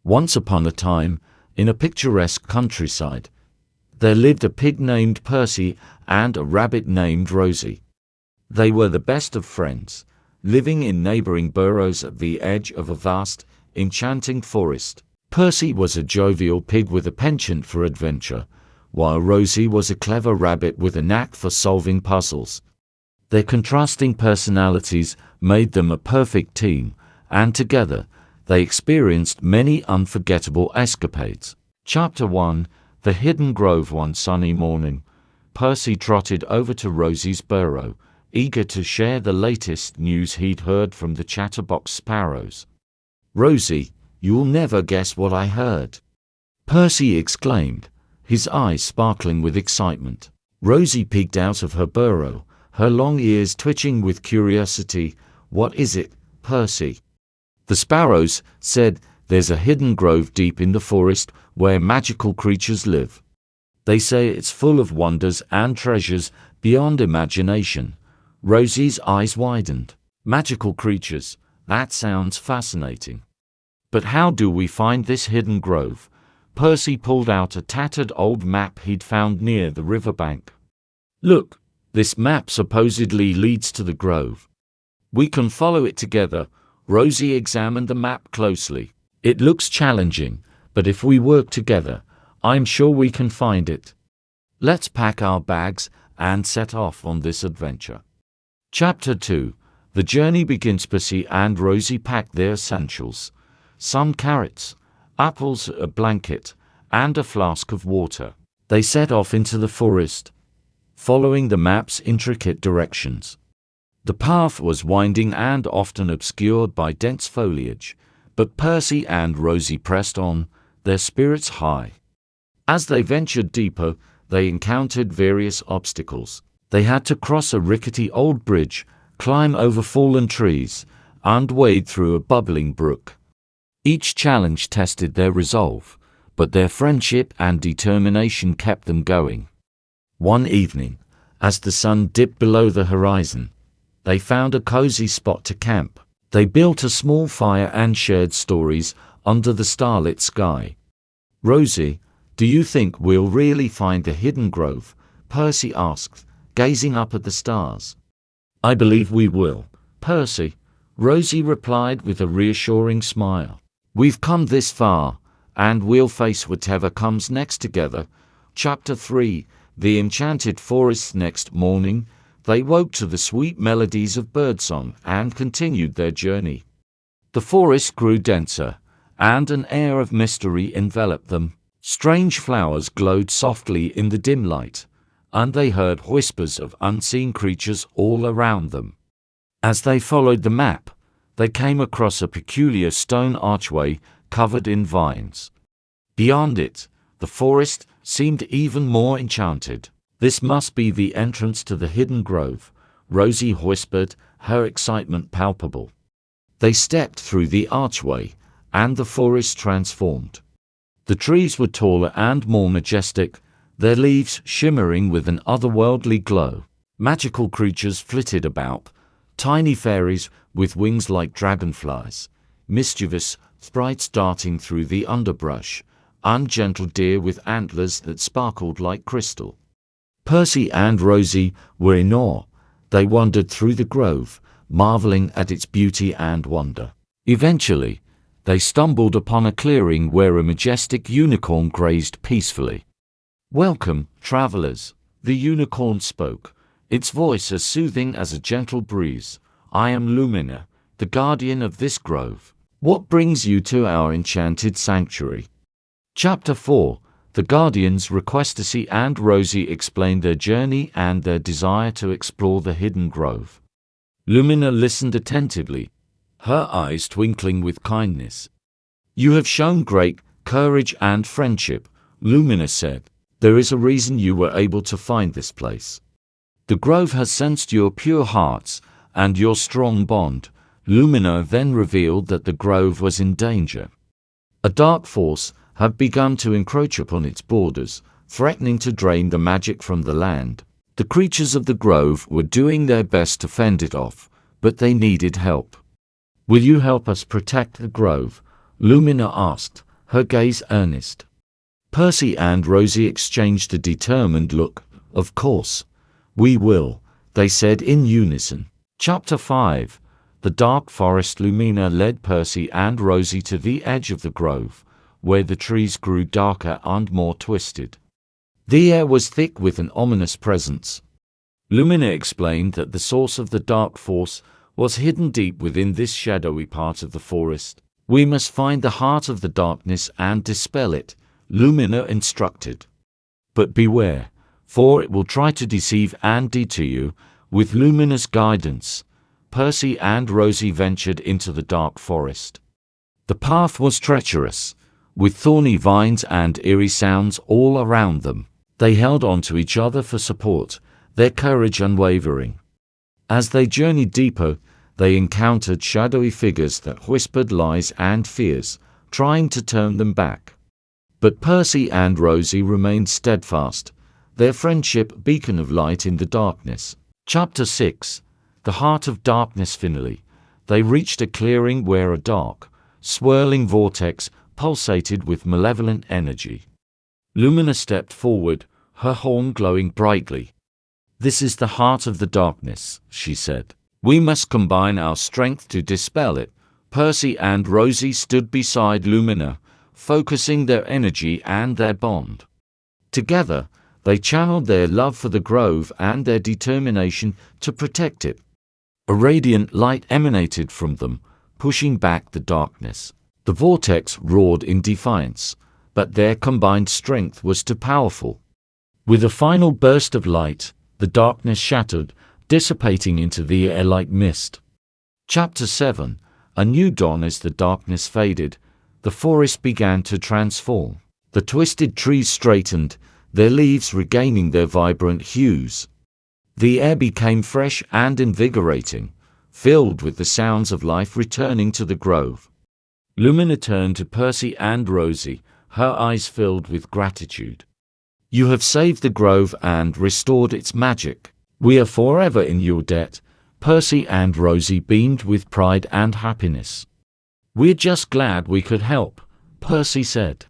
Once upon a time, in a picturesque countryside, there lived a pig named Percy and a rabbit named Rosie. They were the best of friends, living in neighboring burrows at the edge of a vast, enchanting forest. Percy was a jovial pig with a penchant for adventure, while Rosie was a clever rabbit with a knack for solving puzzles. Their contrasting personalities made them a perfect team, and together, they experienced many unforgettable escapades. Chapter 1: The Hidden Grove. One sunny morning, Percy trotted over to Rosie's burrow, eager to share the latest news he'd heard from the chatterbox sparrows. "Rosie, you'll never guess what I heard," Percy exclaimed, his eyes sparkling with excitement. Rosie peeked out of her burrow, her long ears twitching with curiosity. "What is it, Percy?" "The sparrows said there's a hidden grove deep in the forest where magical creatures live. They say it's full of wonders and treasures beyond imagination." Rosie's eyes widened. "Magical creatures, that sounds fascinating. But how do we find this hidden grove?" Percy pulled out a tattered old map he'd found near the riverbank. "Look, this map supposedly leads to the grove. We can follow it together." Rosie examined the map closely. "It looks challenging, but if we work together, I'm sure we can find it. Let's pack our bags and set off on this adventure." Chapter 2: The Journey Begins. Percy and Rosie packed their essentials: some carrots, apples, a blanket, and a flask of water. They set off into the forest, following the map's intricate directions. The path was winding and often obscured by dense foliage, but Percy and Rosie pressed on, their spirits high. As they ventured deeper, they encountered various obstacles. They had to cross a rickety old bridge, climb over fallen trees, and wade through a bubbling brook. Each challenge tested their resolve, but their friendship and determination kept them going. One evening, as the sun dipped below the horizon, they found a cozy spot to camp. They built a small fire and shared stories under the starlit sky. "Rosie, do you think we'll really find the hidden grove?" Percy asked, gazing up at the stars. "I believe we will, Percy," Rosie replied with a reassuring smile. "We've come this far, and we'll face whatever comes next together." Chapter 3: The Enchanted Forest. Next morning, they woke to the sweet melodies of birdsong and continued their journey. The forest grew denser, and an air of mystery enveloped them. Strange flowers glowed softly in the dim light, and they heard whispers of unseen creatures all around them. As they followed the map, they came across a peculiar stone archway covered in vines. Beyond it, the forest seemed even more enchanted. "This must be the entrance to the hidden grove," Rosie whispered, her excitement palpable. They stepped through the archway, and the forest transformed. The trees were taller and more majestic, their leaves shimmering with an otherworldly glow. Magical creatures flitted about, tiny fairies with wings like dragonflies, mischievous sprites darting through the underbrush, and gentle deer with antlers that sparkled like crystal. Percy and Rosie were in awe. They wandered through the grove, marveling at its beauty and wonder. Eventually, they stumbled upon a clearing where a majestic unicorn grazed peacefully. "Welcome, travelers," the unicorn spoke, its voice as soothing as a gentle breeze. "I am Lumina, the guardian of this grove. What brings you to our enchanted sanctuary?" Chapter 4: The Guardians request. Percy and Rosie explained their journey and their desire to explore the hidden grove. Lumina listened attentively, her eyes twinkling with kindness. "You have shown great courage and friendship," Lumina said. "There is a reason you were able to find this place. The grove has sensed your pure hearts and your strong bond." Lumina then revealed that the grove was in danger. A dark force had begun to encroach upon its borders, threatening to drain the magic from the land. The creatures of the grove were doing their best to fend it off, but they needed help. "Will you help us protect the grove?" Lumina asked, her gaze earnest. Percy and Rosie exchanged a determined look. "Of course, we will," they said in unison. Chapter 5. The Dark Forest. Lumina led Percy and Rosie to the edge of the grove, where the trees grew darker and more twisted. The air was thick with an ominous presence. Lumina explained that the source of the dark force was hidden deep within this shadowy part of the forest. "We must find the heart of the darkness and dispel it," Lumina instructed. "But beware, for it will try to deceive and deter you." With Lumina's guidance, Percy and Rosie ventured into the dark forest. The path was treacherous, with thorny vines and eerie sounds all around them. They held on to each other for support, their courage unwavering. As they journeyed deeper, they encountered shadowy figures that whispered lies and fears, trying to turn them back. But Percy and Rosie remained steadfast, their friendship a beacon of light in the darkness. Chapter 6. The Heart of Darkness. Finally, they reached a clearing where a dark, swirling vortex pulsated with malevolent energy. Lumina stepped forward, her horn glowing brightly. "This is the heart of the darkness," she said. "We must combine our strength to dispel it." Percy and Rosie stood beside Lumina, focusing their energy and their bond. Together, they channeled their love for the grove and their determination to protect it. A radiant light emanated from them, pushing back the darkness. The vortex roared in defiance, but their combined strength was too powerful. With a final burst of light, the darkness shattered, dissipating into the air like mist. Chapter 7. A new dawn. As the darkness faded, the forest began to transform. The twisted trees straightened, their leaves regaining their vibrant hues. The air became fresh and invigorating, filled with the sounds of life returning to the grove. Lumina turned to Percy and Rosie, her eyes filled with gratitude. "You have saved the grove and restored its magic. We are forever in your debt." Percy and Rosie beamed with pride and happiness. "We're just glad we could help," Percy said.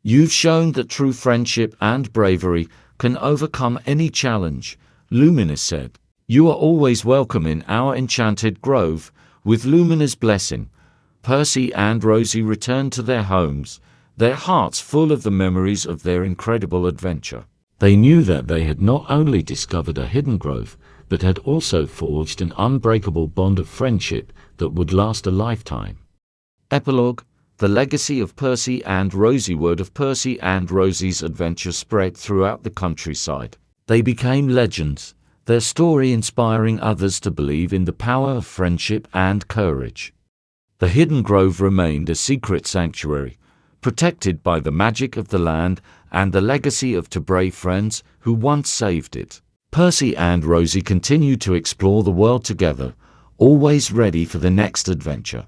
"You've shown that true friendship and bravery can overcome any challenge," Lumina said. "You are always welcome in our enchanted grove." With Lumina's blessing, Percy and Rosie returned to their homes, their hearts full of the memories of their incredible adventure. They knew that they had not only discovered a hidden grove, but had also forged an unbreakable bond of friendship that would last a lifetime. Epilogue. The legacy of Percy and Rosie. Word of Percy and Rosie's adventure spread throughout the countryside. They became legends, their story inspiring others to believe in the power of friendship and courage. The hidden grove remained a secret sanctuary, protected by the magic of the land and the legacy of two brave friends who once saved it. Percy and Rosie continued to explore the world together, always ready for the next adventure.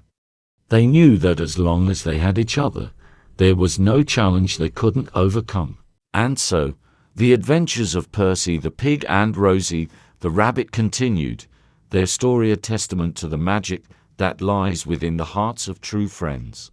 They knew that as long as they had each other, there was no challenge they couldn't overcome. And so, the adventures of Percy the pig and Rosie the rabbit continued, their story a testament to the magic that lies within the hearts of true friends.